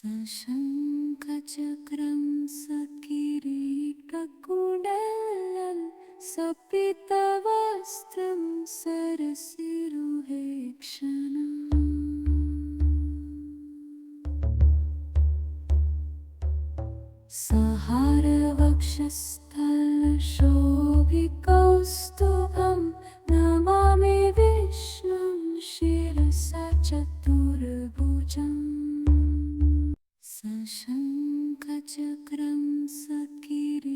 सशङ्खचक्रं सकिरीटकुण्डलं सपितवस्त्रं सरसिरुहेक्षणम् सहारवक्षस्थलशोभिकौस्तुभं नमामि विष्णुं शिरसा चतुर्भुजम् सशङ्खचक्रं सकिरीटकुण्डलं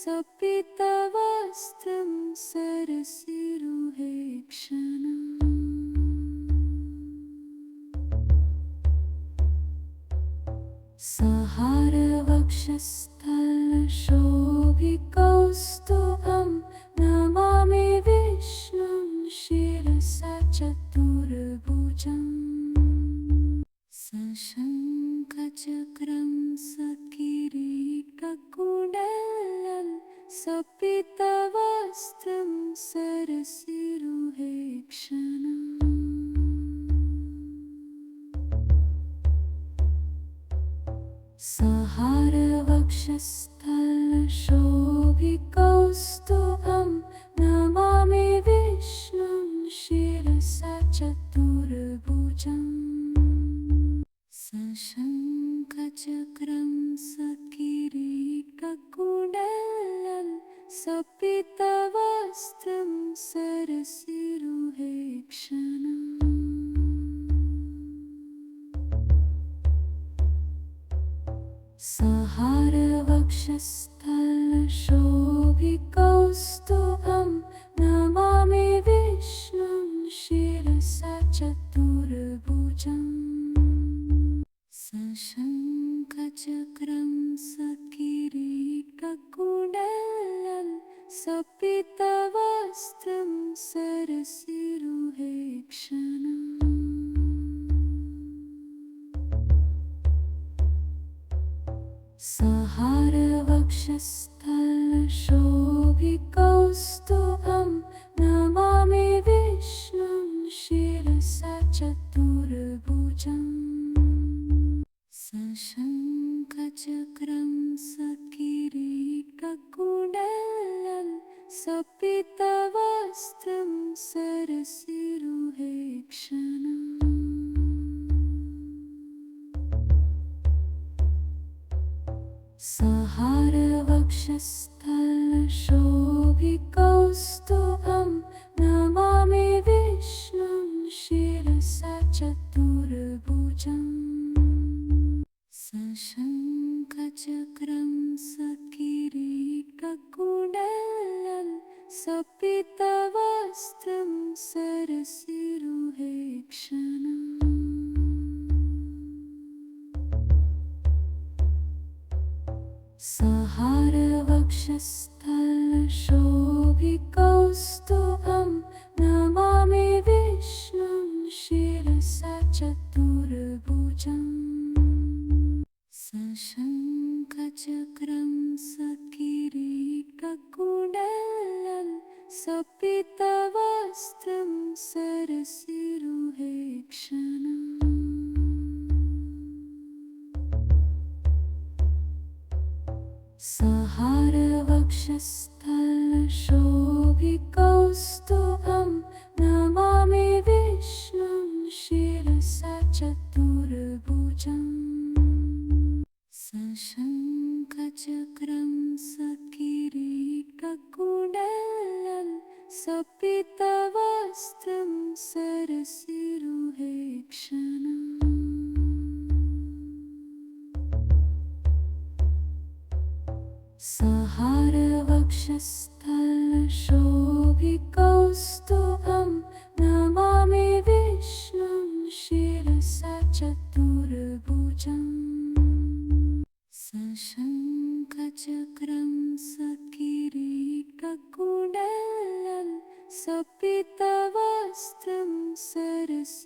सपितवस्त्रं सरसिरुहेक्षणम् सहारवक्षस्थलशोभिकौस्तुभं नमामि विष्णुं शिरसा चतुर्भुजम् सशङ्खचक्रं सकिरीटकुण्डलं सपितवस्त्रं सरसिरुहेक्षणम् सहारवक्षस्थलशोभिकौस्तुभं नमामि विष्णुं शिरसा चतुर्भुजम् सशङ्खचक्रं सकिरीटकुण्डलं सपितवस्त्रं सरसिरुहेक्षणम् सहारवक्षस्थलशोभिकौस्तुभं नमामि विष्णुं शिरसा चतुर्भुजम् सशङ्खचक्रं सकिरीटकुण्डलं सपितवस्त्रं सरसिरुहेक्षणम् सहारवक्षस्थलशोभिकौस्तुभं नमामि विष्णुं शिरसा चतुर्भुजम् सशङ्खचक्रं सकिरीटकुण्डलं सपितवस्त्रं सरसिरुहेक्षणम् सहारवक्षस्थलशोभिकौस्तुभं नमामि विष्णुं शिरसा चतुर्भुजम् सशङ्खचक्रं सकिरीटकुण्डलं सपितवस्त्रं सरसिरुहेक्षणम् सहारवक्षस्थलशोभिकौस्तुभं नमामि विष्णुं शिरसा चतुर्भुजम् सशङ्खचक्रं सकिरीटकुण्डलं सपितवस्त्रं सरसिरुहेक्षणम् सहारवक्षस्थलशोभिकौस्तुभं नमामि विष्णुं शिरसा चतुर्भुजम् सशङ्खचक्रं सकिरीटकुण्डलं सपितवस्त्रं सरसिरुहेक्षणम् सहारवक्षस्थलशोभिकौस्तुभं नमामि विष्णुं शिरसा चतुर्भुजम् सशङ्खचक्रं सकिरीटकुण्डलं सपितवस्त्रं सरसिरुहेक्षणम्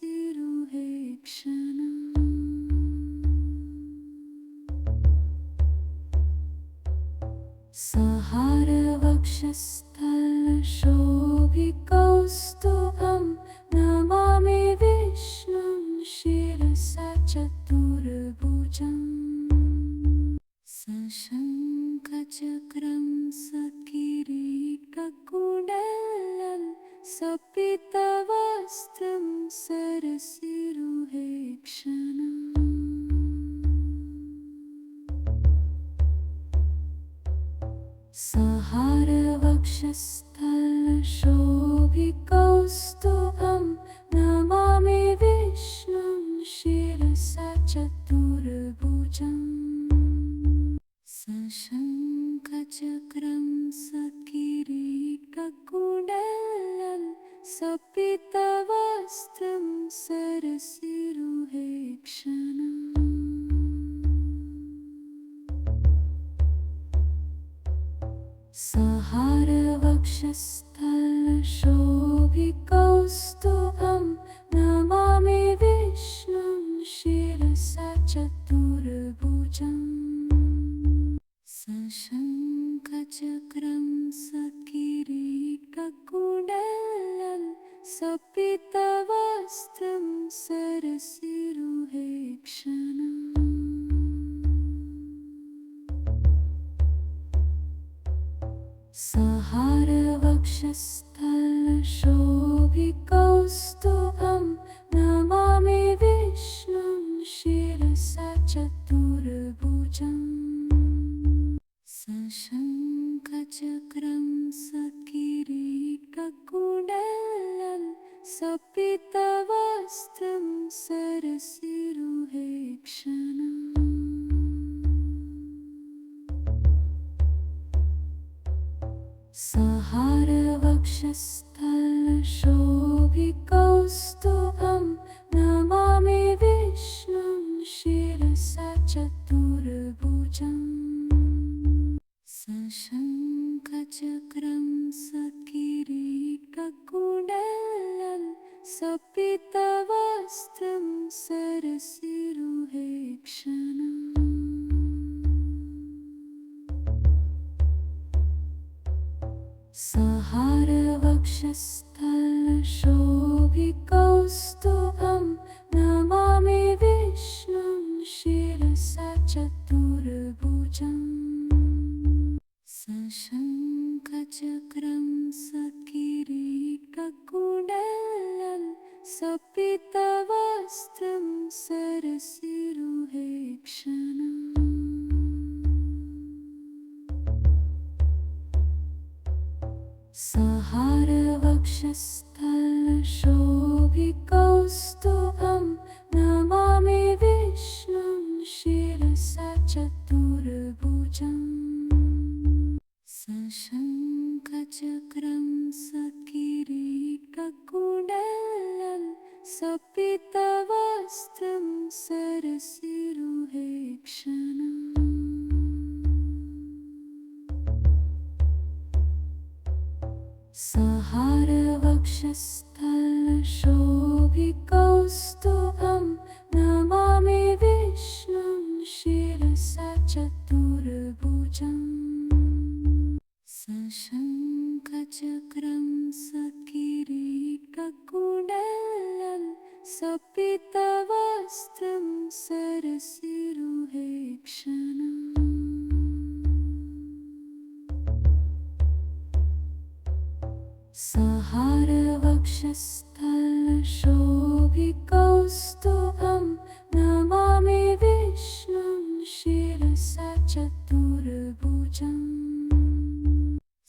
सहारवक्षस्थलशोभिकौस्तुभं नमामि विष्णुं शिरसा चतुर्भुजम् सशङ्खचक्रं सकिरीटकुण्डलं सपीतवस्त्रं सरसिरुहेक्षणम् सहारवक्षस्थलशोभिकौस्तुभं नमामि विष्णुं शिरसा चतुर्भुजम् सशङ्खचक्रं सकिरीटकुण्डलं सपीतवस्त्रं सरसिरुहेक्षणम् सहारवक्षस्थलशोभिकौस्तुभं नमामि विष्णुं शिरसा चतुर्भुजम् सशङ्खचक्रं सकिरीटकुण्डलं सपीतवस्त्रं सरसिरुहेक्षणम् सहारवक्षस्थलशोभिकौस्तुभं नमामि विष्णुं शिरसा चतुर्भुजम् सशङ्खचक्रं सकिरीटकुण्डलं सपीतवस्त्रं सरसिरुहेक्षणम् सहारवक्षस्थलशोभिकौस्तुभं नमामि विष्णुं शिरसा चतुर्भुजम् सशङ्खचक्रं सकिरीटकुण्डलं सपीतवस्त्रं सरसिरुहेक्षणम् सहारवक्षस्थलशोभिकौस्तुभं नमामि विष्णुं शिरसा चतुर्भुजम् सशङ्खचक्रं सकिरीटकुण्डलं सपीतवस्त्रं सरसिरुहेक्षणम् सहारवक्षस्थलशोभिकौस्तुभं नमामि विष्णुं शिरसा चतुर्भुजम् सशङ्खचक्रं सकिरीटकुण्डलं सपीतवस्त्रं सरसिरुहेक्षणम् सहारवक्षस्थलशोभिकौस्तुभं नमामि विष्णुं शिरसा चतुर्भुजम् सशङ्खचक्रं सकिरीटकुण्डलं सपीतवस्त्रं सरसिरुहेक्षणम् सहारवक्षस्थलशोभिकौस्तुभं नमामि विष्णुं शिरसा चतुर्भुजम्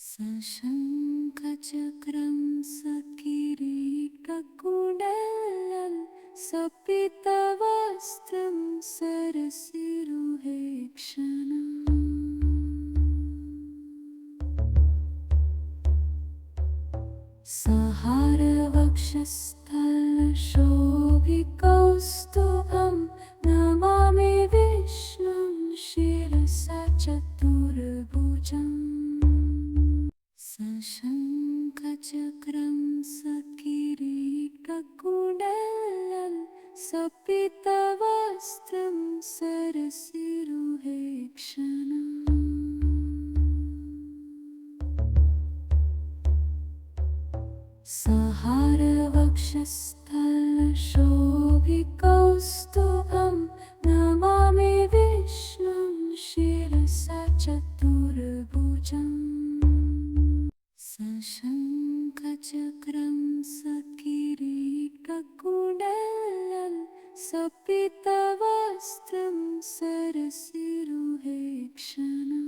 सशङ्खचक्रं सकिरीटकुण्डलं सपीतवस्त्रं सरसिरुहेक्षणम् सहारवक्षस्थलशोभिकौस्तुभं नमामि विष्णुं शिरसा चतुर्भुजम् सशङ्खचक्रं सकिरीटकुण्डलं सपीतवस्त्रं सरसिरुहेक्षणम् सहारवक्षस्थलशोभिकौस्तुभं सपितवस्त्रं सरसिरुहे क्षणम्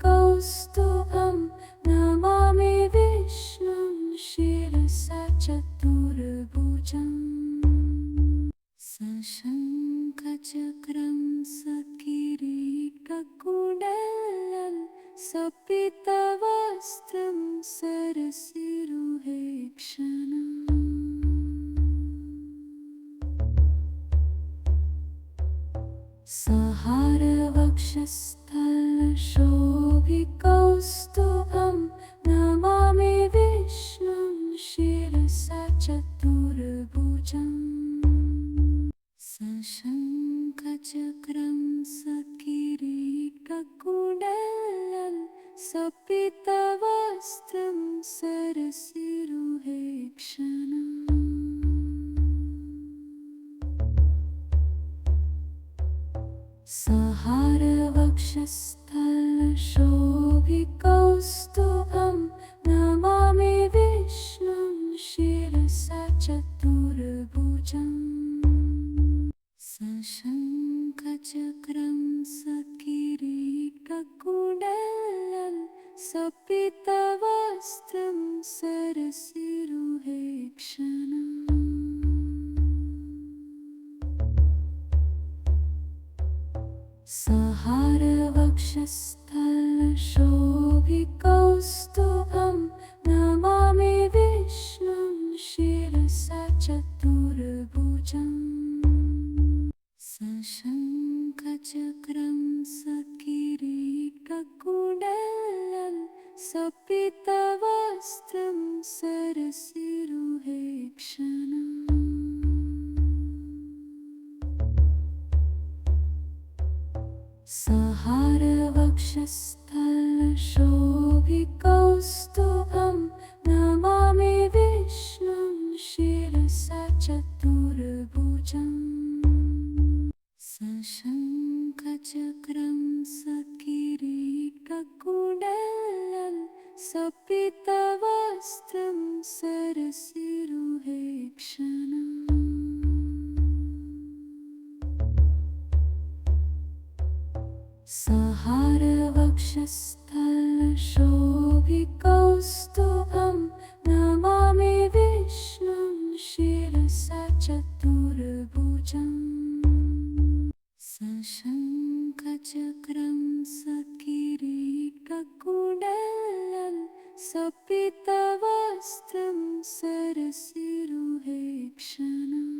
सहारवक्षस्थलशोभिकौस्तुभं नमामि विष्णुं शिरसा चतुर्भुजम् सशङ्खचक्रं सकिरीटकुण्डलं सपितवस्त्रं सरसिरुहे क्षणम् सहारवक्षस्थलशोभिकौस्तुभं नमामि विष्णुं शिरसा चतुर्भुजम् सशङ्खचक्रं सकिरीटकुण्डलं सपितवस्त्रं सरसिरुहे क्षणम् सहारवक्षस्थलशोभिकौस्तुभं नमामि विष्णुं शिरसा चतुर्भुजम् सशङ्खचक्रं सकिरीटकुण्डलं सपितवस्त्रं सरसिरुहे क्षणम् सहारवक्षस्थलशोभिकौस्तुभं नमामि विष्णुं शिरसा चतुर्भुजम् सशङ्खचक्रं सकिरीटकुण्डलं सपितवस्त्रं सरसिरुहे क्षणम् सहारवक्षस्थलशोभिकौस्तुभं नमामि विष्णुं शिरसा चतुर्भुजम् सशङ्खचक्रं सकिरीटकुण्डलं सपितवस्त्रं सरसिरुहे क्षणम् सहारवक्षस्थलशोभिकौस्तुभं नमामि विष्णुं शिरसा चतुर्भुजम् सशङ्खचक्रं सकिरीटकुण्डलं सपितवस्त्रं सरसिरुहे क्षणम्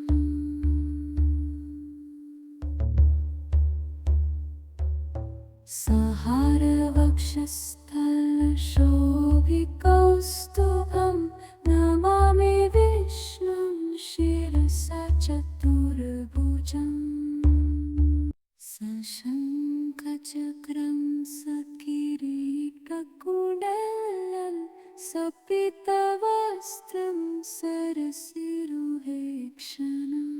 सहारवक्षस्थलशोभिकौस्तुभं नमामि विष्णुं शिरसा चतुर्भुजम् सशङ्खचक्रं सकिरीटकुण्डलं सपितवस्त्रं सरसिरुहे क्षणम्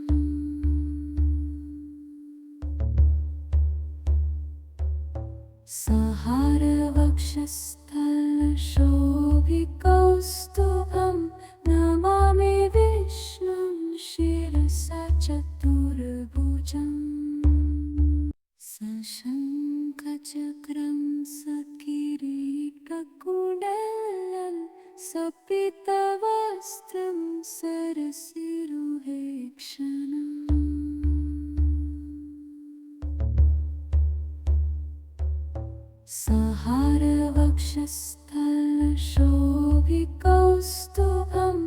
सहारवक्षस्थलशोभिकौस्तुभं नमामि विष्णुं शिरसा चतुर्भुजम् सशङ्खचक्रं सकिरीटकुण्डलं सपितवस्त्रं सरसिरुहे क्षणम् सहारवक्षस्थलशोभिकौस्तुभं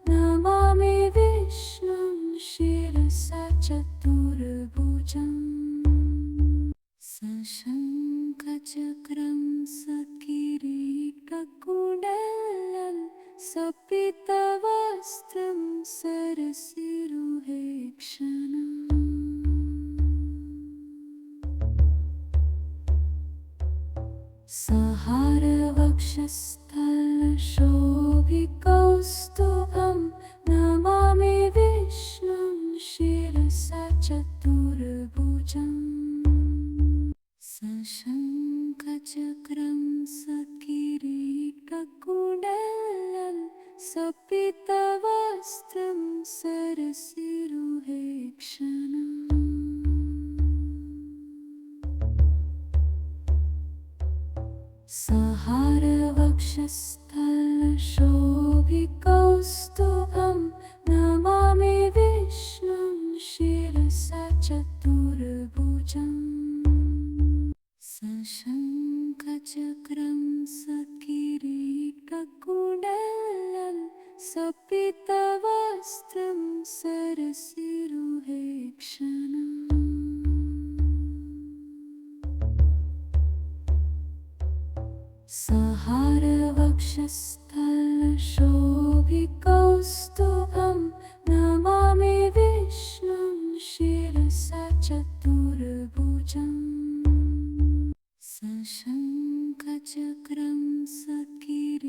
नमामि विष्णुं शिरसा चतुर्भुजम् सशङ्खचक्रं सकिरीटकुण्डलं सपितवस्त्रं सरसिरुहे क्षणम् सहारवक्षस्थलशोभिकौस्तुभं नमामि विष्णुं शिरसा चतुर्भुजम् सशङ्खचक्रं सहारवक्षस्थलशोभिकौस्तुभं नमामि विष्णुं शिरसा चतुर्भुजम् सशङ्खचक्रं सकिरीटकुण्डलं सपीतवस्त्रं सरसिरुहेक्षणम् सहारवक्षस्थलशोभिकौस्तुभं नमामि विष्णुं शिरसा चतुर्भुजम् सशङ्खचक्रं सकिरीटकुण्डलं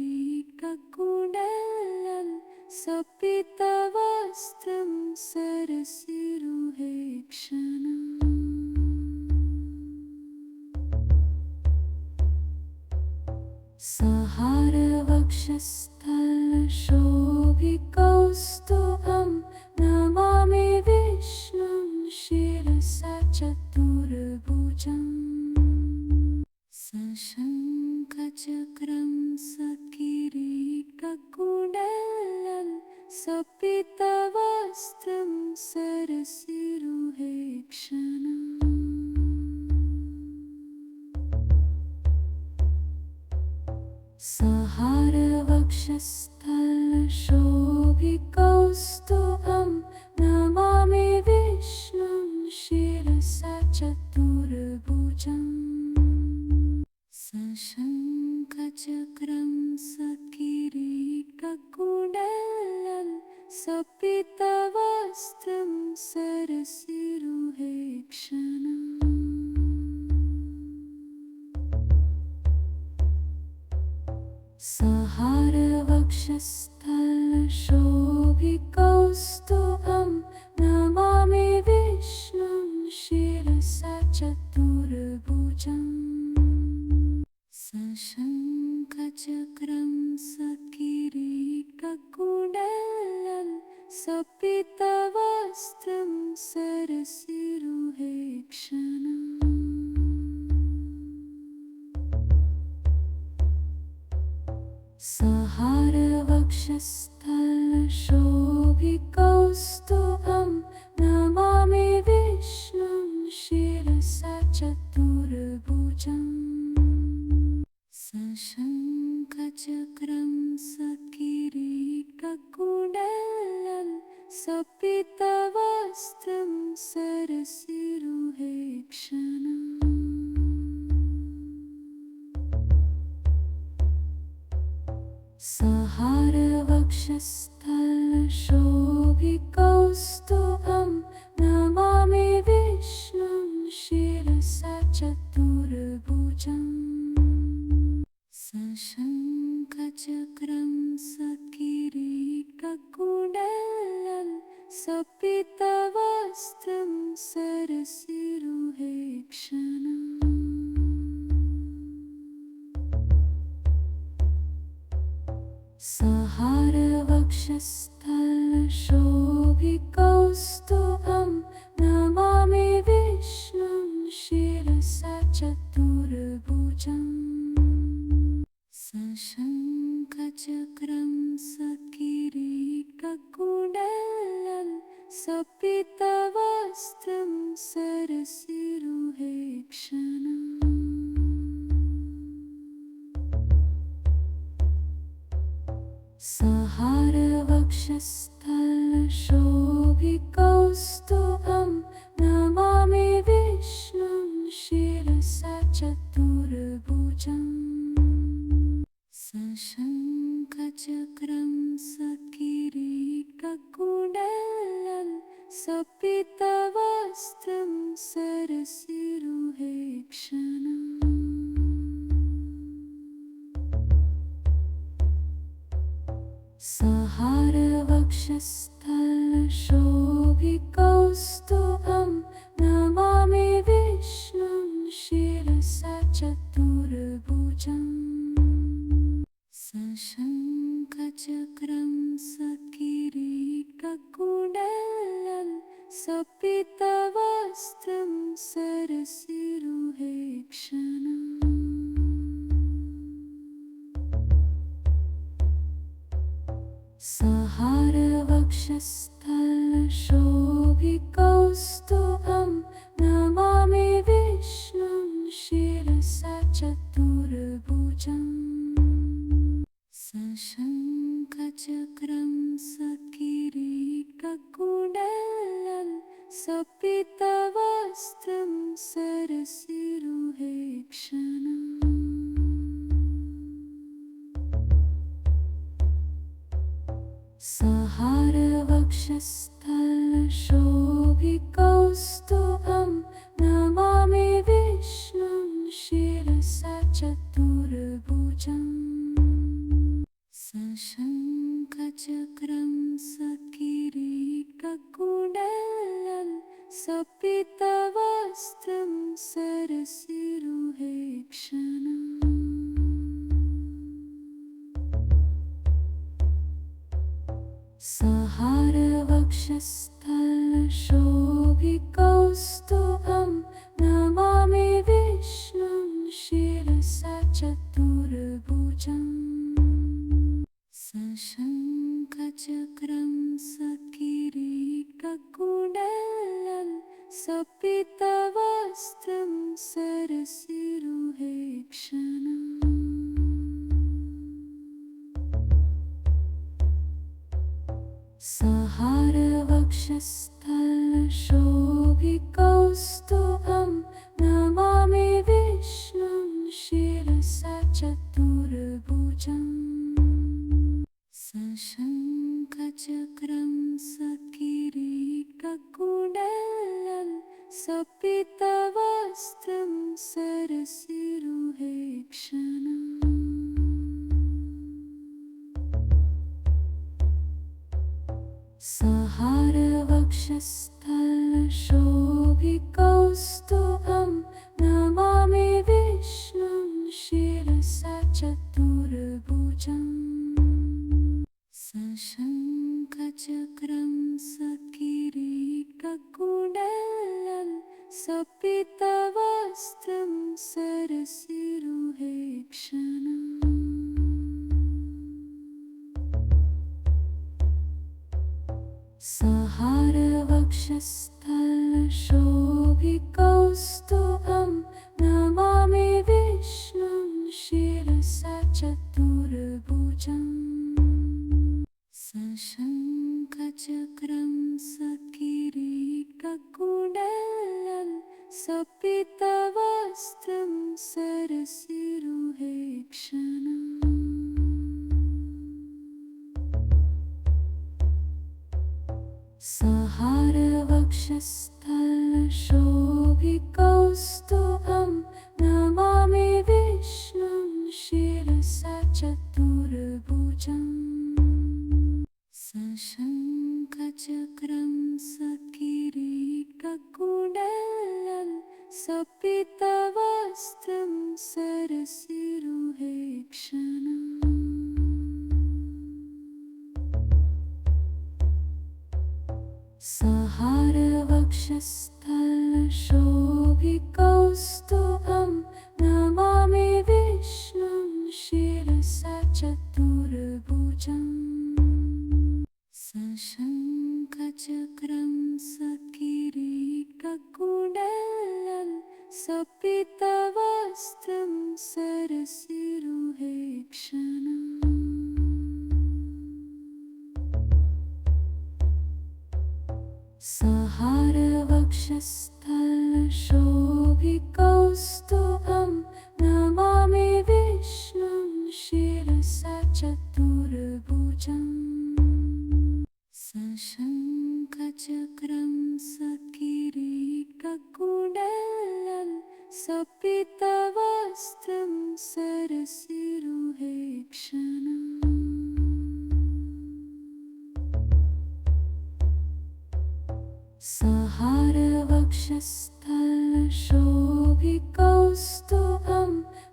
सपीतवस्त्रं सरसिरुहेक्षणम् सहारवक्षस्थलशोभिकौस्तुभं नमामि विष्णुं शिरसा चतुर्भुजम् सशङ्खचक्रं सकिरीटकुण्डलं सपीतवस्त्रं सरसिरुहेक्षणम् सहारवक्षस्थलशोभिकौस्तुभं नमामि विष्णुं शिरसा चतुर्भुजम् सशङ्खचक्रं सकिरीटकुण्डलं सपीतवस्त्रं सरसिरुहेक्षणम् सहारवक्षस्थलशोभिकौस्तुभं नमामि विष्णुं शिरसा चतुर्भुजम् सशङ्खचक्रं सकिरीटकुण्डलं सपीतवस्त्रं सरसिरुहेक्षणम् सहारवक्षस्थलशोभिकौस्तुभं नमामि विष्णुं शिरसा चतुर्भुजम् सशङ्खचक्रं सकिरीटकुण्डलं सपीतवस्त्रं सरसिरुहेक्षणम् सहारवक्षस्थलशोभिकौस्तुभं नमामि विष्णुं शिरसा चतुर्भुजम् सशङ्खचक्रं सकिरीटकुण्डलं सपीतवस्त्रं सरसिरुहेक्षणम् सहारवक्षस्थलशोभिकौस्तुभं नमामि विष्णुं शिरसा चतुर्भुजम् सशङ्खचक्रं सकिरीटकुण्डलं सपीतवस्त्रं सरसिरुहेक्षणम् सहारवक्षस्थलशोभिकौस्तुभं नमामि विष्णुं शिरसा चतुर्भुजम् सशङ्खचक्रं सकिरीटकुण्डलं सपीतवस्त्रं सरसिरुहेक्षणम् सहारवक्षस्थलशोभिकौस्तुभं नमामि विष्णुं शिरसा चतुर्भुजम् सशङ्खचक्रं सहारवक्षस्थलशोभिकौस्तुभं नमामि विष्णुं शिरसा चतुर्भुजम् सशङ्खचक्रं सकिरीटकुण्डलं सपीतवस्त्रं सरसिरुहेक्षणम् सहारवक्षस्थलशोभिकौस्तुभं नमामि विष्णुं शिरसा चतुर्भुजम् सशङ्खचक्रं सकिरीटकुण्डलं सपीतवस्त्रं सरसिरुहेक्षणम् सहारवक्षस्थलशोभिकौस्तुभं नमामि विष्णुं शिरसा चतुर्भुजम् सशङ्खचक्रं सहारवक्षस्थलशोभिकौस्तुभं नमामि विष्णुं शिरसा चतुर्भुजम् सशङ्खचक्रं सकिरीटकुण्डलं सपीतवस्त्रं सरसिरुहेक्षणम् सहारवक्षस्थलशोभिकौस्तुभं नमामि विष्णुं शिरसा चतुर्भुजम् सशङ्खचक्रं सकिरीटकुण्डलं सपीतवस्त्रं सरसिरुहेक्षणम् सहारवक्षस्थलशोभिकौस्तुभं नमामि विष्णुं शिरसा चतुर्भुजम् सशङ्खचक्रं सकिरीटकुण्डलं सपीतवस्त्रं सरसिरुहेक्षणम् सहारवक्षस्थलशोभिकौस्तुभं नमामि विष्णुं शिरसा चतुर्भुजम् सशङ्खचक्रं सकिरीटकुण्डलं सपीतवस्त्रं सरसिरुहेक्षणम् सहारवक्षस्थलशोभिकौस्तुभं नमामि विष्णुं शिरसा चतुर्भुजम् सशङ्खचक्रं सकिरीटकुण्डलं सपीतवस्त्रं सरसिरुहेक्षणम् सहारवक्षस्थलशोभिकौस्तुभं नमामि विष्णुं शिरसा चतुर्भुजम् सशङ्खचक्रं सकिरीटकुण्डलं सपीतवस्त्रं सरसिरुहेक्षणम् सहारवक्षस्थलशोभिकौस्तुभं नमामि विष्णुं शिरसा चतुर्भुजम् सशङ्खचक्रं सकिरीटकुण्डलं सपीतवस्त्रं सरसिरुहेक्षणम् सहारवक्षस्थलशोभिकौस्तुभं नमामि विष्णुं शिरसा चतुर्भुजम् सशङ्खचक्रं सकिरीटकुण्डलं सपीतवस्त्रं सरसिरुहेक्षणम् सहारवक्षस्थलशोभिकौस्तुभं नमामि विष्णुं शिरसा चतुर्भुजम् सशङ्खचक्रं सकिरीटकुण्डलं सपीतवस्त्रं सरसिरुहेक्षणम् सहारवक्षस्थलशोभिकौस्तुभं नमामि विष्णुं शिरसा चतुर्भुजम् सशङ्खचक्रं सकिरीटकुण्डलं सपीतवस्त्रं सरसिरुहेक्षणम् सहारवक्षस्थलशोभिकौस्तुभं नमामि विष्णुं शिरसा चतुर्भुजम् सशङ्खचक्रं सहारवक्षस्थलशोभिकौस्तुभं नमामि विष्णुं शिरसा चतुर्भुजम् सशङ्खचक्रं सकिरीटकुण्डलं सपीतवस्त्रं सरसिरुहेक्षणम् सहारवक्षस्थलशोभिकौस्तुभं नमामि विष्णुं शिरसा चतुर्भुजम् सशङ्खचक्रं सकिरीटकुण्डलं सपीतवस्त्रं सरसिरुहेक्षणम् सहारवक्षस्थलशोभिकौस्तुभं नमामि विष्णुं शिरसा चतुर्भुजम् सशङ्खचक्रं सहारवक्षस्थलशोभिकौस्तुभं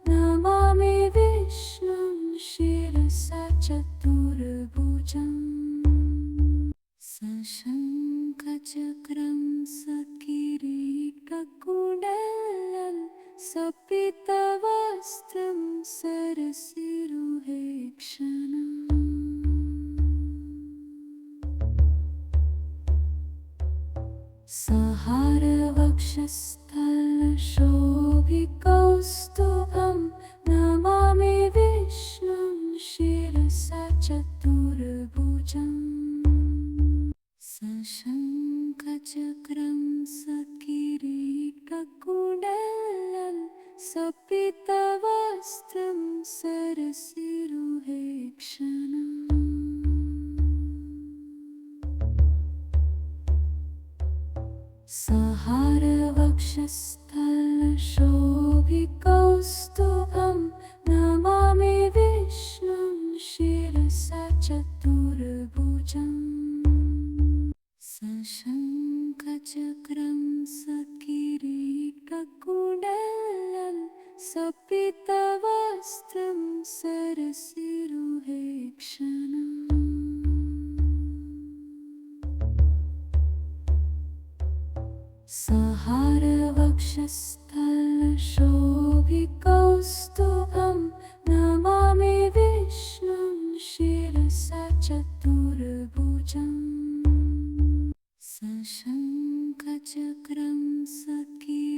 नमामि विष्णुं शिरसा चतुर्भुजम् सशङ्खचक्रं सकिरीटकुण्डलं सपीतवस्त्रं सरसिरुहेक्षणम् सहारवक्षस्थलशोभिकौस्तुभं नमामि विष्णुं शिरसा चतुर्भुजम् सशङ्खचक्रं सकिरीटकुण्डलं सपीतवस्त्रं सरसिरुहेक्षणम् सहारवक्षस्थलशोभिकौस्तुभं नमामि विष्णुं शिरसा चतुर्भुजम् सशङ्खचक्रं सकिरीटकुण्डलं सपीतवस्त्रं सरसिरुहेक्षणम् सहारवक्षस्थलशोभिकौस्तुभं नमामि विष्णुं शिरसा चतुर्भुजम् सशङ्खचक्रं सकिरीटकुण्डलं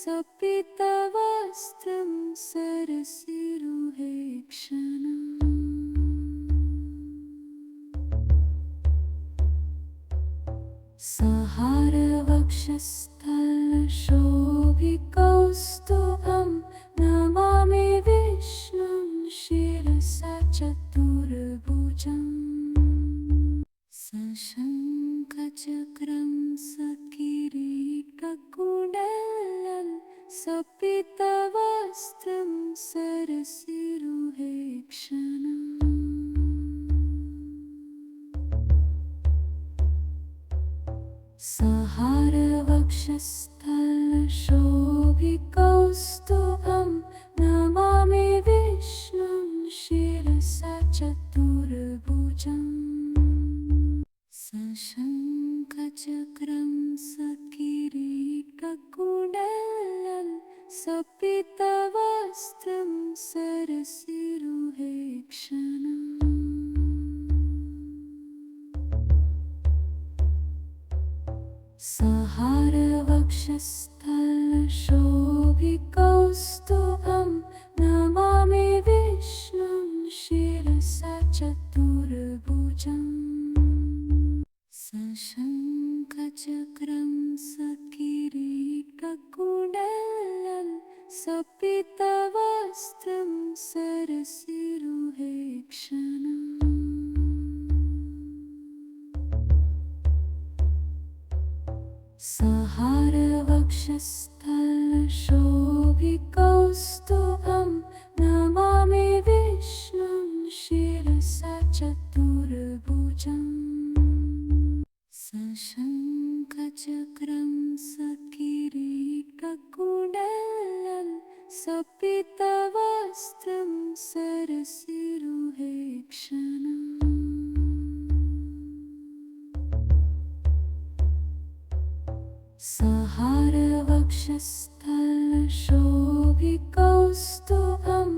सपीतवस्त्रं सरसिरुहेक्षणम् सहारवक्षस्थलशोभिकौस्तुभं नमामि विष्णुं शिरसा चतुर्भुजम् सशङ्खचक्रं सकिरीटकुण्डलं सपीतवस्त्रं सरसिरुहेक्षणम् सहारवक्षस्थलशोभिकौस्तुभं नमामि विष्णुं शिरसा चतुर्भुजम् सशङ्खचक्रं सकिरीटकुण्डलं सपीतवस्त्रं सरसिरुहेक्षणम् सहारवक्षस्थलशोभिकौस्तुभं नमामि विष्णुं शिरसा चतुर्भुजम् सशङ्खचक्रं सकिरीटकुण्डलं सपीतवस्त्रं सरसिरुहेक्षणम् सहारवक्षस्थलशोभिकौस्तुभं नमामि विष्णुं शिरसा चतुर्भुजम् सशङ्खचक्रं सकिरीटकुण्डलं सपीतवस्त्रं सरसिरुहेक्षणम् सहारवक्षस्थलशोभिकौस्तुभं नमामि विष्णुं शिरसा चतुर्भुजम् सशङ्खचक्रं सकिरीटकुण्डलं सपीतवस्त्रं सरसिरुहेक्षणम् सहारवक्षस्थलशोभिकौस्तुभं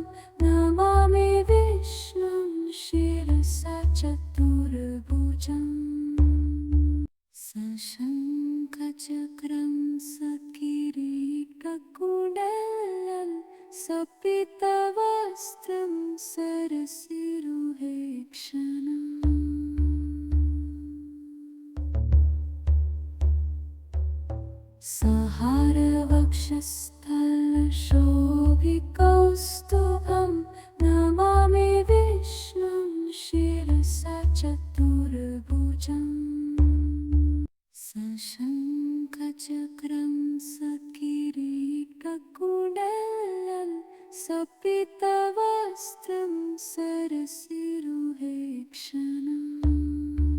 नमामि विष्णुं शिरसा चतुर्भुजम् सशङ्खचक्रं सकिरीटकुण्डलं सपीतवस्त्रं सरसिरुहेक्षणम् सहारवक्षस्थलशोभिकौस्तुभं नमामि विष्णुं शिरसा चतुर्भुजम् सशङ्खचक्रं सकिरीटकुण्डलं सपीतवस्त्रं सरसिरुहेक्षणम् सहारवक्षस्थलशोभिकौस्तुभं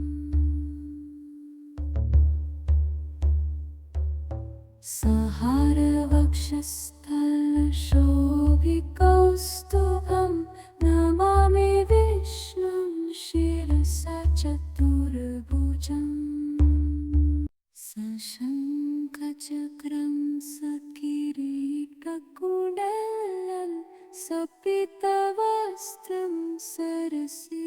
नमामि विष्णुं शिरसा चतुर्भुजम् सशङ्खचक्रं सहारवक्षस्थलशोभिकौस्तुभं नमामि विष्णुं शिरसा चतुर्भुजम् सशङ्खचक्रं सकिरीटकुण्डलं सपीतवस्त्रं सरसिरुहेक्षणम्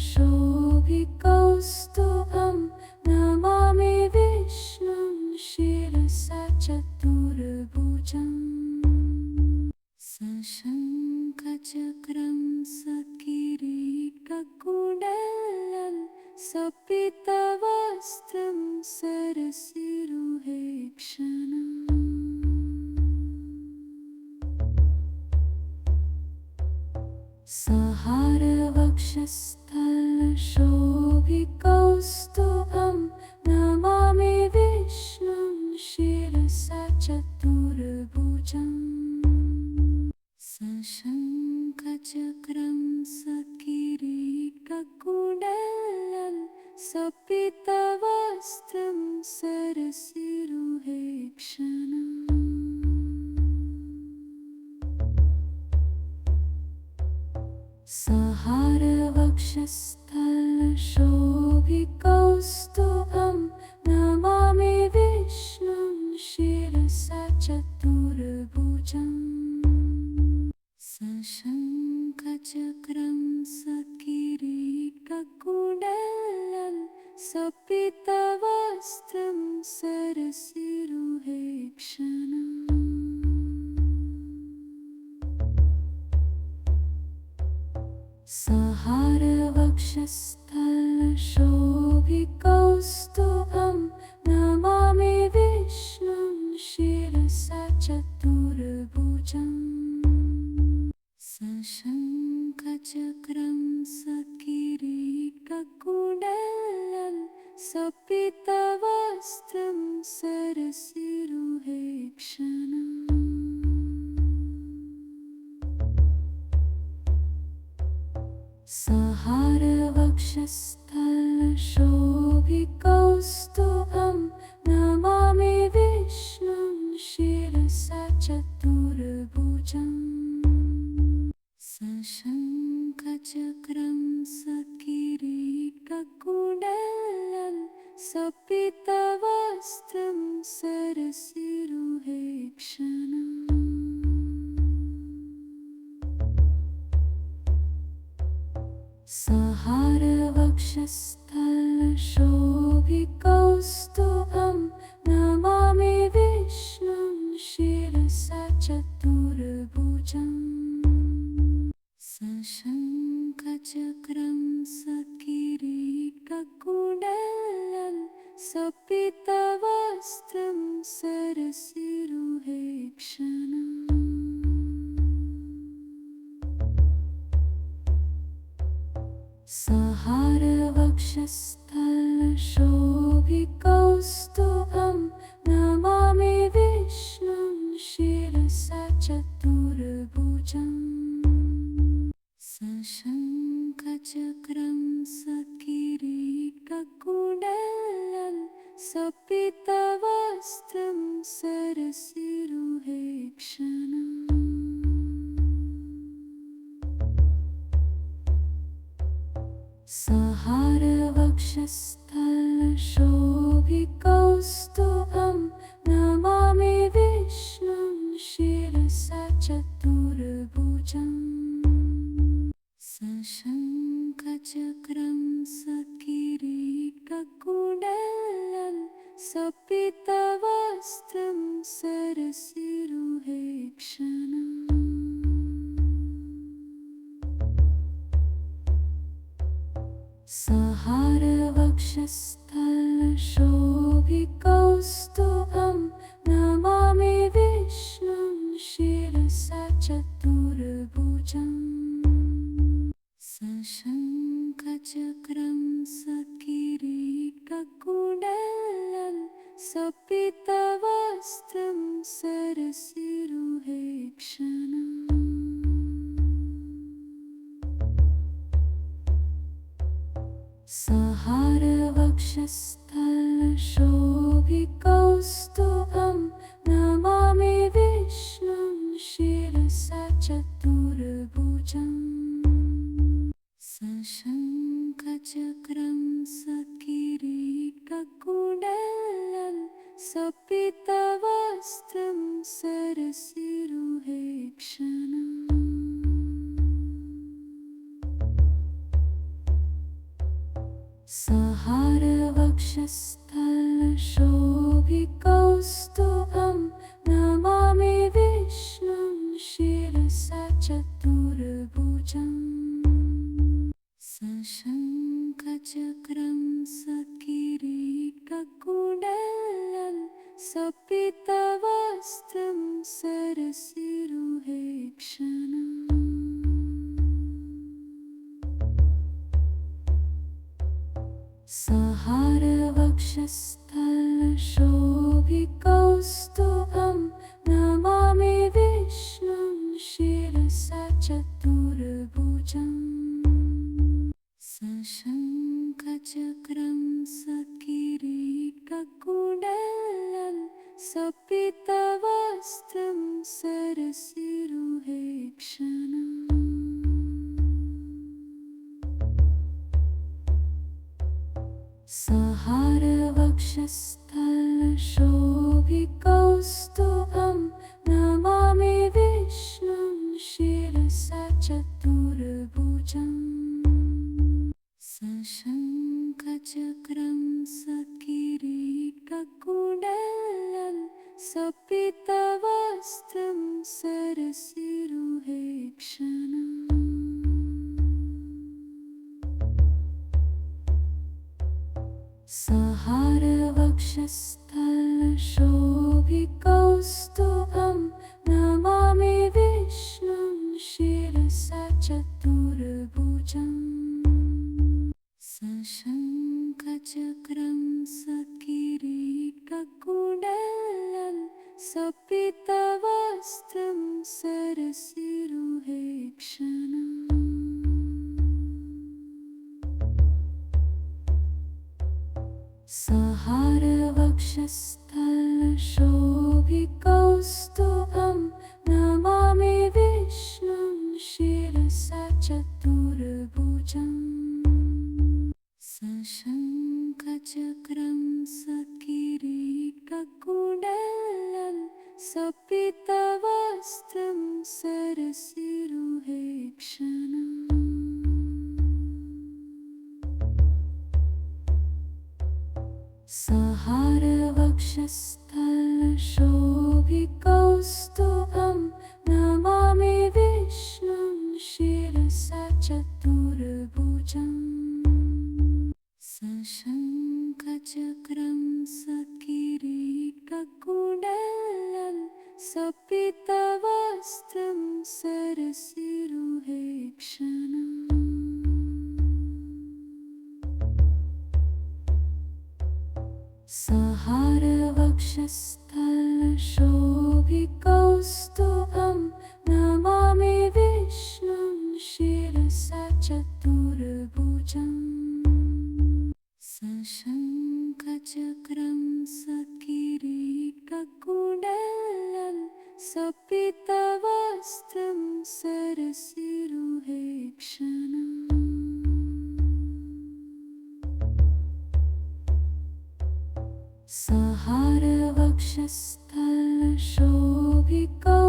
शोभिकौस्तुभं नमामि विष्णुं शिरसा चतुर्भुजम् सशङ्खचक्रं सकिरीटकुण्डलं सपीतवस्त्रं सरसिरुहेक्षणम् सहारवक्षस्थलशोभिकौस्तुभं नमामि विष्णुं शिरसा चतुर्भुजम् सशङ्खचक्रं सकिरीटकुण्डलं सपीतवस्त्रं सरसिरुहेक्षणम् सहारवक्षस्थलशोभिकौस्तुभं नमामि विष्णुं शिरसा चतुर्भुजम् सशङ्खचक्रं सकिरीटकुण्डलं सपीतवस्त्रं सरसिरुहेक्षणम् सहारवक्षस्थलशोभिकौस्तुभं नमामि विष्णुं शिरसा चतुर्भुजम् सशङ्खचक्रं सकिरीटकुण्डलं सपीतवस्त्रं सरसिरुहेक्षणम् सहारवक्षस्थलशोभिकौस्तुभं नमामि विष्णुं शिरसा चतुर्भुजम् सशङ्खचक्रं सकिरीटकुण्डलं सपीतवस्त्रं सरसिरुहेक्षणम् सहारवक्षस्थलशोभिकौस्तुभं नमामि विष्णुं शिरसा चतुर्भुजम् सशङ्खचक्रं सकिरीटकुण्डलं सपीतवस्त्रं सरसिरुहेक्षणम् सहारवक्षस्थलशोभिकौस्तुभं नमामि विष्णुं शिरसा चतुर्भुजम् सशङ्खचक्रं सकिरीटकुण्डलं सपीतवस्त्रं सरसिरुहेक्षणम् सहारवक्षस्थलशोभिकौस्तुभं नमामि विष्णुं शिरसा चतुर्भुजम् सशङ्खचक्रं सकिरीटकुण्डलं सपीतवस्त्रं सरसिरुहेक्षणम् सहारवक्षस्थलशोभिकौस्तुभं नमामि विष्णुं शिरसा चतुर्भुजम् सशङ्खचक्रं सकिरीटकुण्डलं सपीतवस्त्रं सरसिरुहेक्षणम् सहारवक्षस्थलशोभिकौस्तुभं नमामि विष्णुं शिरसा चतुर्भुजम् सशङ्खचक्रं सकिरीटकुण्डलं सपीतवस्त्रं सरसिरुहेक्षणम् सहारवक्षस्थलशोभिकौस्तुभं नमामि विष्णुं शिरसा चतुर्भुजम् सशङ्खचक्रं सकिरीटकुण्डलं सपीतवस्त्रं सरसिरुहेक्षणम् सहारवक्षस्थलशोभिकौस्तुभं नमामि विष्णुं शिरसा चतुर्भुजम् सशङ्खचक्रं सकिरीटकुण्डलं सपीतवस्त्रं सरसिरुहेक्षणम् सहारवक्षस्थलशोभिकौस्तुभं नमामि विष्णुं शिरसा चतुर्भुजम् सशङ्खचक्रं सकिरीटकुण्डलं सपीतवस्त्रं सरसिरुहेक्षणम् सहारवक्षस्थलशोभिकौस्तुभं नमामि विष्णुं शिरसा चतुर्भुजम् सशङ्खचक्रं सकिरीटकुण्डलं सपीतवस्त्रं सरसिरुहेक्षणम् सहारवक्षस्थलशोभिकौस्तुभं नमामि विष्णुं शिरसा चतुर्भुजम् सशङ्खचक्रं सकिरीटकुण्डलं सपीतवस्त्रं सरसिरुहेक्षणम् सहारवक्षस्थलशोभिकौस्तुभं नमामि विष्णुं शिरसा चतुर्भुजम् सशङ्खचक्रं सकिरीटकुण्डलं सपीतवस्त्रं सरसिरुहेक्षणम् सहारवक्षस्थलशोभिकौस्तुभं नमामि विष्णुं शिरसा चतुर्भुजम् सशङ्खचक्रं सकिरीटकुण्डलं सपीतवस्त्रं सरसिरुहेक्षणम् सहारवक्षस्थलशोभिकौस्तुभं नमामि विष्णुं शिरसा चतुर्भुजम् सशङ्खचक्रं सकिरीटकुण्डलं सपीतवस्त्रं सरसिरुहेक्षणम् सहारवक्षस्थलशोभिकौस्तुभं नमामि विष्णुं शिरसा चतुर्भुजम् सशङ्खचक्रं सहारवक्षस्थलशोभिकौस्तुभं नमामि विष्णुं शिरसा चतुर्भुजम् सशङ्खचक्रं सकिरीटकुण्डलं सपीतवस्त्रं सरसिरुहेक्षणम्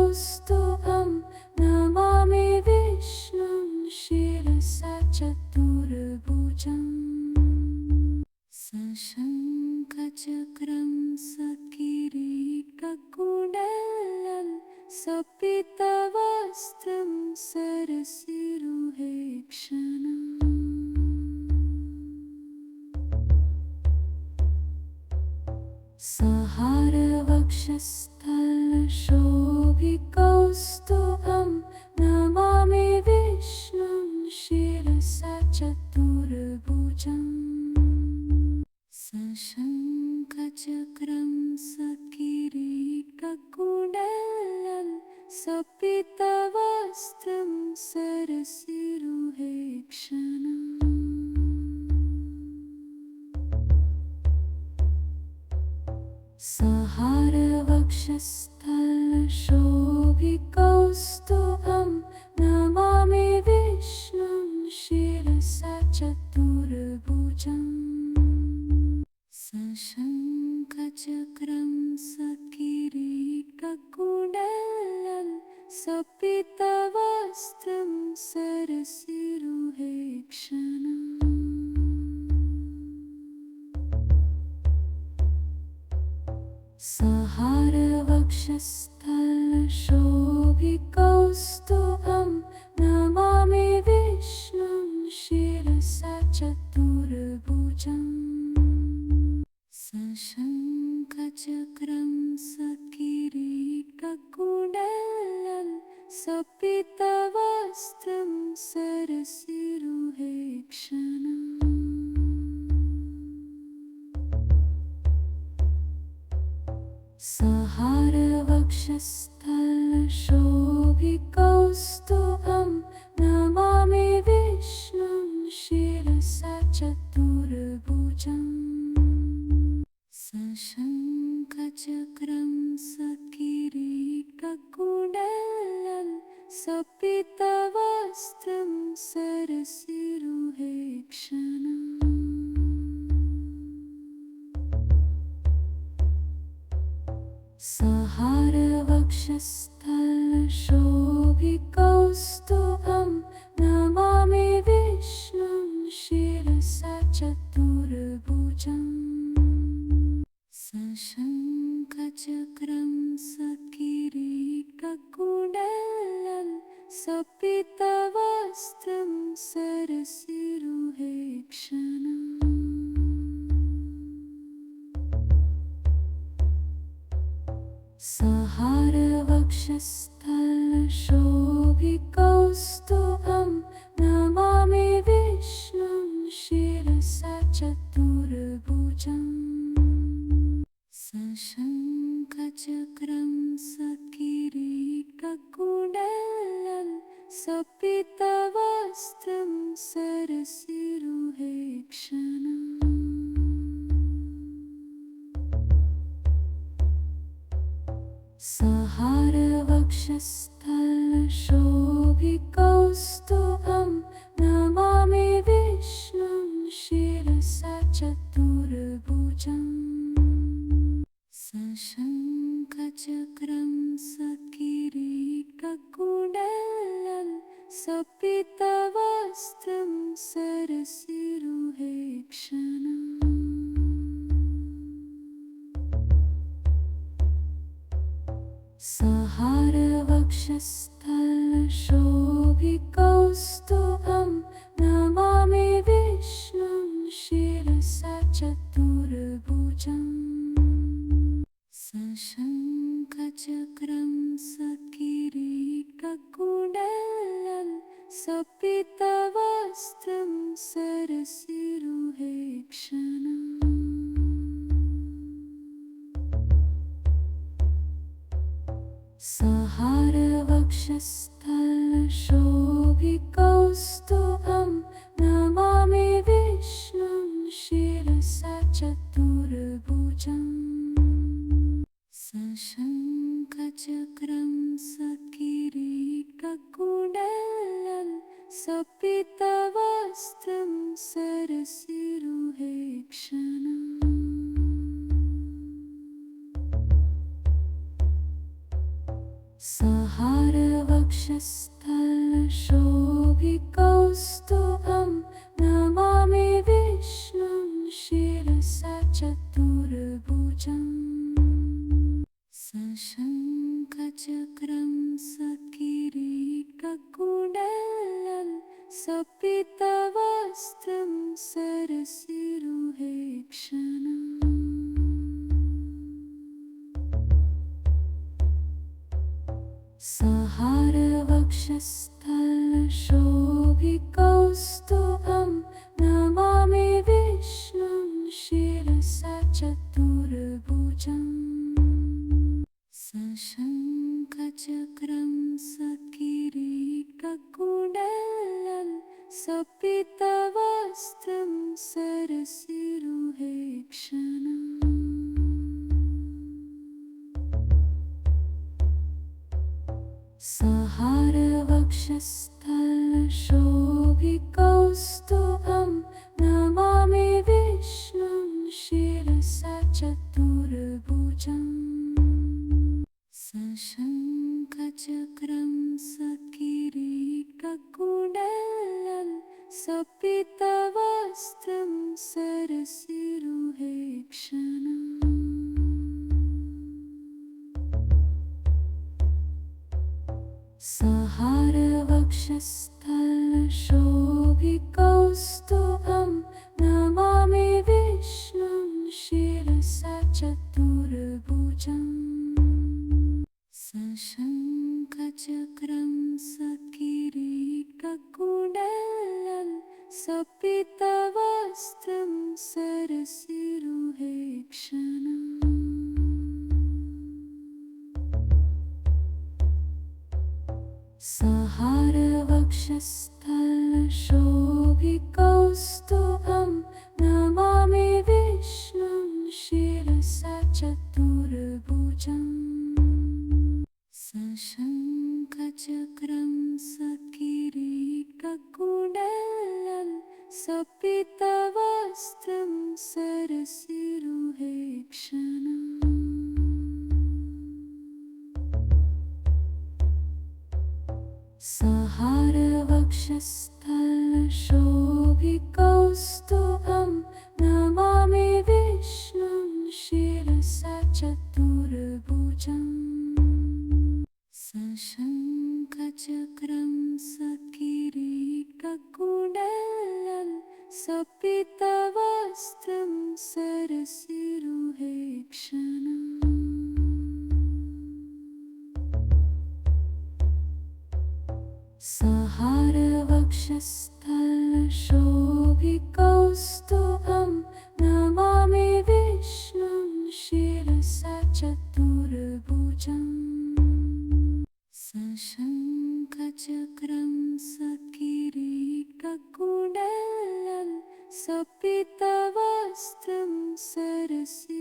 सहारवक्षस्थलशोभिकौस्तुभं नमामि विष्णुं शिरसा चतुर्भुजम् सशङ्खचक्रं सकिरीटकुण्डलं सपीतवस्त्रं सरसिरुहेक्षणम् सहारवक्षस्थलशोभिकौस्तुभं नमामि विष्णुं शिरसा चतुर्भुजम् सशङ्खचक्रं सहारवक्षस्थलशोभिकौस्तुभं नमामि विष्णुं शिरसा चतुर्भुजम् सशङ्खचक्रं सकिरीटकुण्डलं सपीतवस्त्रं सरसिरुहेक्षणम् सहारवक्षस्थलशोभिकौस्तुभं नमामि विष्णुं शिरसा चतुर्भुजम् सशङ्खचक्रं सकिरीटकुण्डलं सपीतवस्त्रं सरसिरुहेक्षणम् सहारवक्षस्थलशोभिकौस्तुभं नमामि विष्णुं शिरसा चतुर्भुजम् सशङ्खचक्रं सहारवक्षस्थलशोभिकौस्तुभं नमामि विष्णुं शिरसा चतुर्भुजम् सशङ्खचक्रं सकिरीटकुण्डलं सपीतवस्त्रं सरसिरुहेक्षणम् सहारवक्षस्थलशोभिकौस्तुभं नमामि विष्णुं शिरसा चतुर्भुजम् सशङ्खचक्रं सकिरीटकुण्डलं सपीतवस्त्रं सरसिरुहेक्षणम् सहारवक्षस्थलशोभिकौस्तुभं नमामि विष्णुं शिरसा चतुर्भुजम् सशङ्खचक्रं सकिरीटकुण्डलं सपीतवस्त्रं सरसिरुहेक्षणम् सहारवक्षस्थलशोभिकौस्तुभं नमामि विष्णुं शिरसा चतुर्भुजम् सशङ्खचक्रं सकिरीटकुण्डलं सपीतवस्त्रं सरसिरुहेक्षणम् सहारवक्षस्थलशोभिकौस्तुभं नमामि विष्णुं शिरसा चतुर्भुजम् सशङ्खचक्रं सकिरीटकुण्डलं सपीतवस्त्रं सरसिरुहेक्षणम् सहारवक्षस्थलशोभिकौस्तुभं नमामि विष्णुं शिरसा चतुर्भुजम् सशङ्खचक्रं सकिरीटकुण्डलं सपीतवस्त्रं सरसिरुहेक्षणम् सहारवक्षस्थलशोभिकौस्तुभं नमामि विष्णुं शिरसा चतुर्भुजम् सशङ्खचक्रं सकिरीटकुण्डलं सपीतवस्त्रं सरसिरुहेक्षणम् सहारवक्षस्थलशोभिकौस्तुभं नमामि विष्णुं शिरसा चतुर्भुजम् सशङ्खचक्रं सकिरीटकुण्डलं सपीतवस्त्रं सरसिरुहेक्षणम् सहारवक्षस्थलशोभिकौस्तुभं नमामि विष्णुं शिरसा चतुर्भुजम् सशङ्खचक्रं सकिरीटकुण्डलं सपीतवस्त्रं सरसिरुहेक्षणम् सहारवक्षस्थलशोभिकौस्तुभं नमामि विष्णुं शिरसा चतुर्भुजम् सशङ्खचक्रं सकिरीटकुण्डलं सपीतवस्त्रं सरसिरुहेक्षणम् सहारवक्षस्थलशोभिकौस्तुभं नमामि विष्णुं शिरसा चतुर्भुजम् सशङ्खचक्रं सकिरीटकुण्डलं सपीतवस्त्रं सरसिरुहेक्षणम् सहारवक्षस्थलशोभिकौस्तुभं नमामि विष्णुं शिरसा चतुर्भुजम् सशङ्खचक्रं सहारवक्षस्थलशोभिकौस्तुभं नमामि विष्णुं शिरसा चतुर्भुजम् सशङ्खचक्रं सकिरीटकुण्डलं सपीतवस्त्रं सरसिरुहेक्षणम् सहारवक्षस्थलशोभिकौस्तुभं नमामि विष्णुं शिरसा चतुर्भुजम् सशङ्खचक्रं सकिरीटकुण्डलं सपीतवस्त्रं सरसिरुहेक्षणम् सहारवक्षस्थलशोभिकौस्तुभं नमामि विष्णुं शिरसा चतुर्भुजम् सशङ्खचक्रं सकिरीटकुण्डलं सपीतवस्त्रं सरसिरुहेक्षणम् सहारवक्षस्थलशोभिकौस्तुभं नमामि विष्णुं शिरसा चतुर्भुजम् सशङ्खचक्रं सकिरीटकुण्डलं सपीतवस्त्रं सरसिरुहेक्षणम् सहारवक्षस्थलशोभिकौस्तुभं नमामि विष्णुं शिरसा चतुर्भुजम् सशङ्खचक्रं सकिरीटकुण्डलं सपीतवस्त्रं सरसिरुहेक्षणम्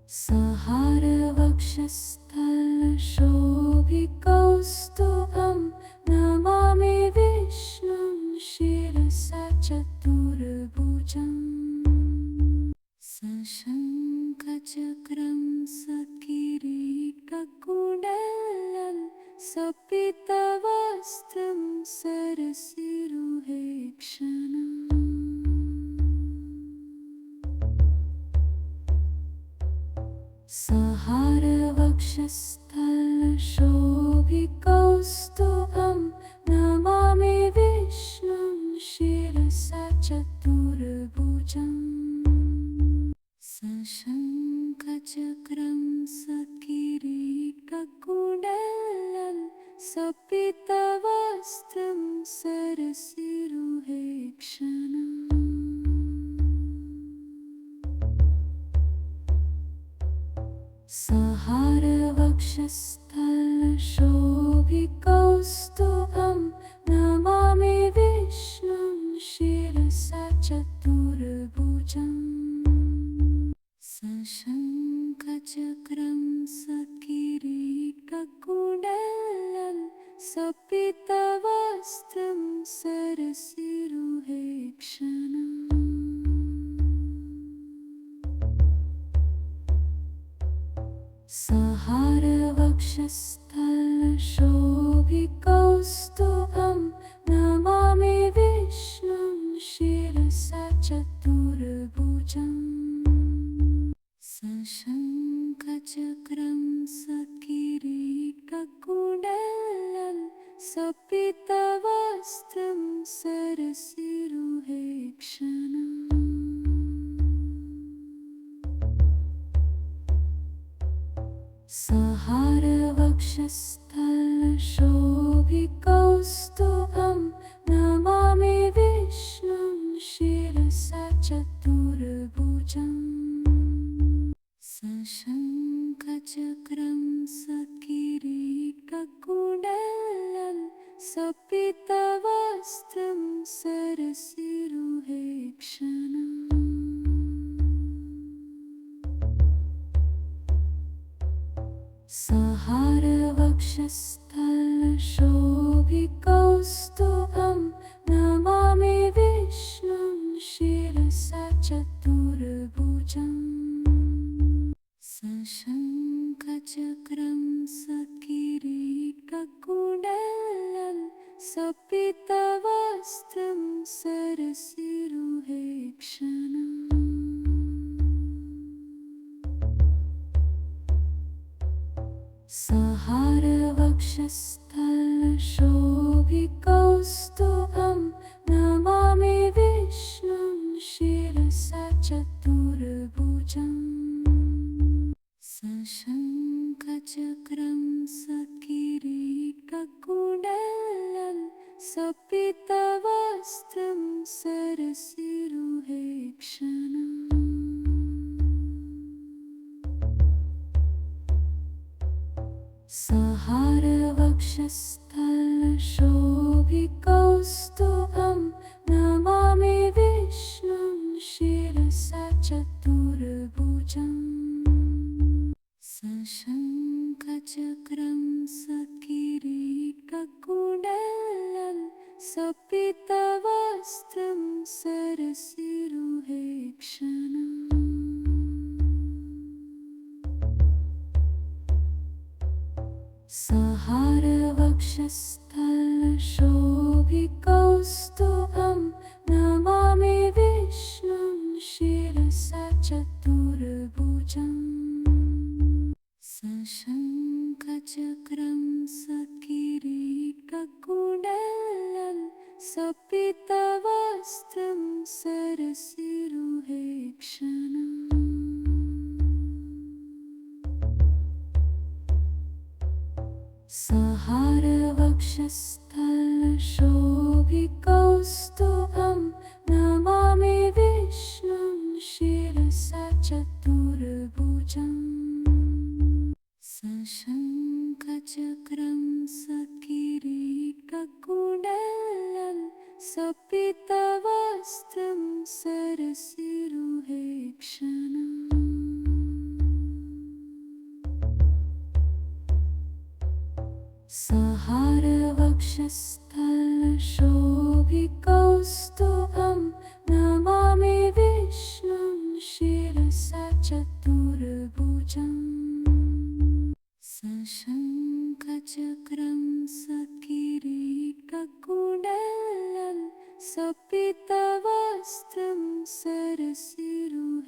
सहारवक्षस्थलशोभिकौस्तुभं नमामि विष्णुं शिरसा चतुर्भुजम् सशङ्खचक्रं सकिरीटकुण्डलं सपीतवस्त्रं सरसिरुहेक्षणम् सहारवक्षस्थलशोभिकौस्तुभं नमामि विष्णुं शिरसा चतुर्भुजम् सशङ्खचक्रं सकिरीटकुण्डलं सपीतवस्त्रं सरसिरुहेक्षणम् सहारवक्षस्थलशोभिकौस्तुभं नमामि विष्णुं शिरसा चतुर्भुजम् सशङ्खचक्रं सकिरीटकुण्डलं सपीतवस्त्रं सरसिरुहेक्षणम् सहारवक्षस्थलशोभिकौस्तुभं नमामि विष्णुं शिरसा चतुर्भुजम् सशङ्खचक्रं सकिरीटकुण्डलं सपीतवस्त्रं सरसिरुहेक्षणम् सहारवक्षस्थलशोभिकौस्तुभं नमामि विष्णुं शिरसा चतुर्भुजम् सशङ्खचक्रं सकिरीटकुण्डलं सपीतवस्त्रं सहारवक्षस्थलशोभिकौस्तुभं नमामि विष्णुं शिरसा चतुर्भुजम् सशङ्खचक्रं सकिरीटकुण्डलं सपीतवस्त्रं सरसिरुहेक्षणम् सहारवक्षस्थलशोभिकौस्तुभं नमामि विष्णुं शिरसा चतुर्भुजम् सशङ्खचक्रं सकिरीटकुण्डलं सपीतवस्त्रं सरसिरुहेक्षणम् सहारवक्षस्थलशोभिकौस्तुभं नमामि विष्णुं शिरसा चतुर्भुजम् सशङ्खचक्रं सकिरीटकुण्डलं सपीतवस्त्रं सरसिरुहेक्षणम् सहारवक्षस्थलशोभिकौस्तुभं नमामि विष्णुं शिरसा चतुर्भुजम् सशङ्खचक्रं सकिरीटकुण्डलं सपीतवस्त्रं सरसिरुहेक्षणम्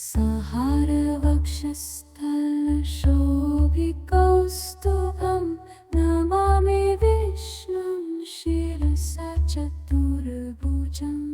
सहारवक्षस्थलशोभिकौस्तुभं नमामि विष्णुं शिरसा चतुर्भुजम्